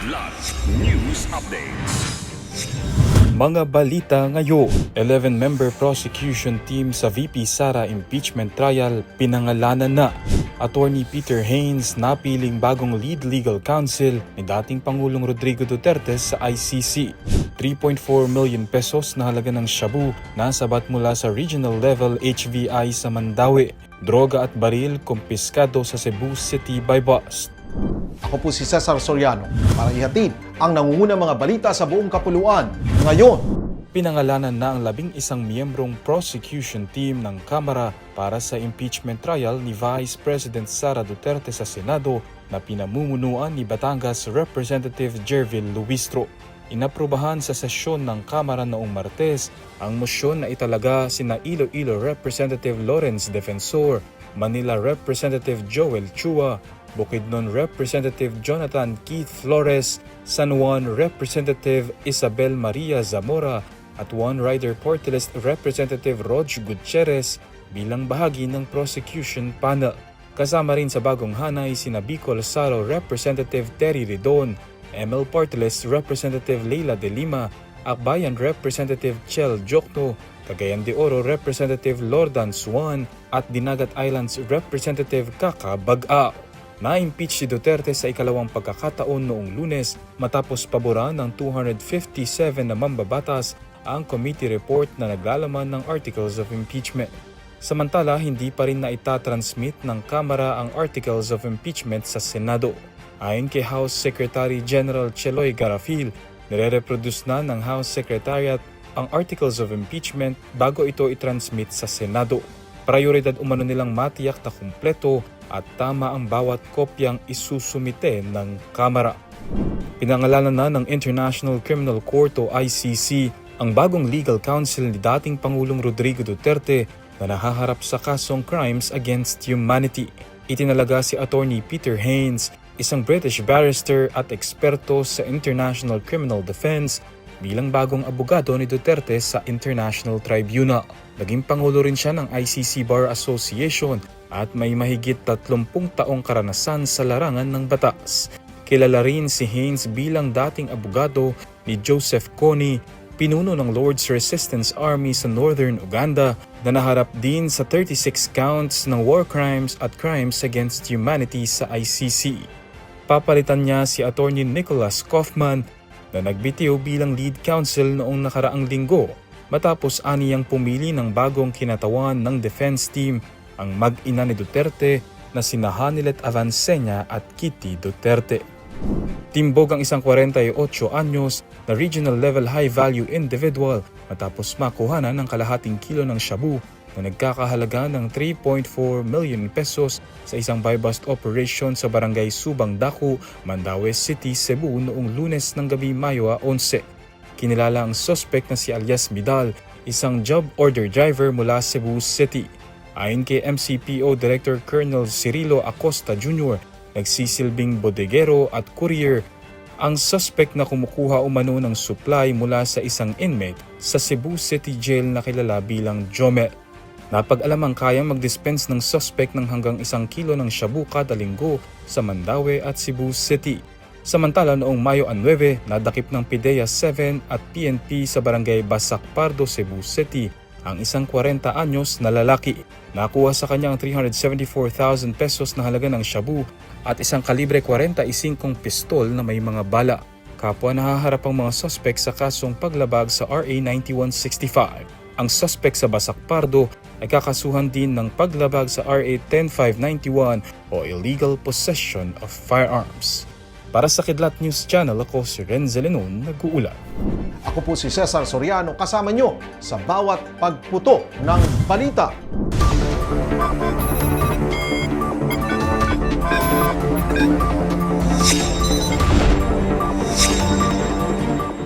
Kidlat News Updates. Mga balita ngayon, 11-member prosecution team sa VP Sara impeachment trial pinangalanan na. Attorney Peter Haynes napiling bagong lead legal counsel ni dating Pangulong Rodrigo Duterte sa ICC. 3.4 million pesos na halaga ng shabu na sabat mula sa regional level HVI sa Mandaue. Droga at baril kumpiskado sa Cebu City by bust. Ako po si Cesar Soriano para ihatid ang nangungunang mga balita sa buong kapuluan ngayon. Pinangalanan na ang 11 miyembrong prosecution team ng Kamara para sa impeachment trial ni Vice President Sara Duterte sa Senado na pinamumunuan ni Batangas Representative Jervil Luistro. Inaprubahan sa sesyon ng Kamara noong Martes ang mosyon na italaga sina Iloilo Representative Lawrence Defensor, Manila Representative Joel Chua, Bukidnon Representative Jonathan Keith Flores, San Juan Representative Isabel Maria Zamora at One Rider Party List Representative Rog Gutierrez bilang bahagi ng prosecution panel. Kasama rin sa bagong hanay sina Bicol Saro Representative Terry Ridon, ML Party List Representative Leila De Lima, Akbayan Representative Chel Jokno, Cagayan de Oro Representative Lordan Suan at Dinagat Islands Representative Kaka Bagao. Na-impeach si Duterte sa ikalawang pagkakataon noong Lunes matapos paboran ng 257 na mambabatas ang committee report na naglalaman ng articles of impeachment. Samantala, hindi pa rin na itatransmit ng Kamara ang articles of impeachment sa Senado. Ayon kay House Secretary General Cheloy Garafil, nire-reproduce na ng House Secretariat ang articles of impeachment bago ito itransmit sa Senado. Prioridad umano nilang matiyak na kumpleto at tama ang bawat kopyang isusumite ng Kamara. Pinangalanan na ng International Criminal Court o ICC ang bagong legal counsel ni dating Pangulong Rodrigo Duterte na nahaharap sa kasong crimes against humanity. Itinalaga si Attorney Peter Haynes, isang British barrister at eksperto sa International Criminal Defense, bilang bagong abogado ni Duterte sa International Tribunal. Naging pangulo rin siya ng ICC Bar Association at may mahigit 30 taong karanasan sa larangan ng batas. Kilala rin si Haynes bilang dating abogado ni Joseph Kony, pinuno ng Lord's Resistance Army sa Northern Uganda, na naharap din sa 36 counts ng war crimes at crimes against humanity sa ICC. Papalitan niya si Attorney Nicholas Kaufman na nagbitiw bilang lead counsel noong nakaraang linggo matapos aniyang pumili ng bagong kinatawan ng defense team ang mag-ina ni Duterte na sina Hanilet Avancenia at Kitty Duterte. Timbog ang isang 48 anyos na regional level high-value individual matapos makuhanan ng kalahating kilo ng shabu na nagkakahalaga ng 3.4 million pesos sa isang buy-bust operation sa barangay Subang Daku, Mandaue City, Cebu noong Lunes ng gabi, Mayo 11. Kinilala ang suspect na si Alias Midal, isang job order driver mula Cebu City. Ayon kay MCPO Director Colonel Cirilo Acosta Jr., nagsisilbing bodegero at courier ang suspect na kumukuha umano ng supply mula sa isang inmate sa Cebu City Jail na kilala bilang Jomel. Napag-alamang kayang mag-dispense ng suspect ng hanggang 1 kilo ng shabu kada linggo sa Mandaue at Cebu City. Samantala noong Mayo 9, nadakip ng PIDEA 7 at PNP sa barangay Basak Pardo, Cebu City ang isang 40 anyos na lalaki. Nakuha sa kanya ang 374,000 pesos na halaga ng shabu at isang kalibre 45 pistol na may mga bala. Kapwa nahaharap ang mga suspect sa kasong paglabag sa RA 9165. Ang suspect sa Basak Pardo ay kakasuhan din ng paglabag sa RA 10591 o illegal possession of firearms. Para sa Kidlat News Channel, ako si Renzo Lenon, nag-uulat. Ako po si Cesar Soriano, kasama nyo sa bawat pagputo ng balita.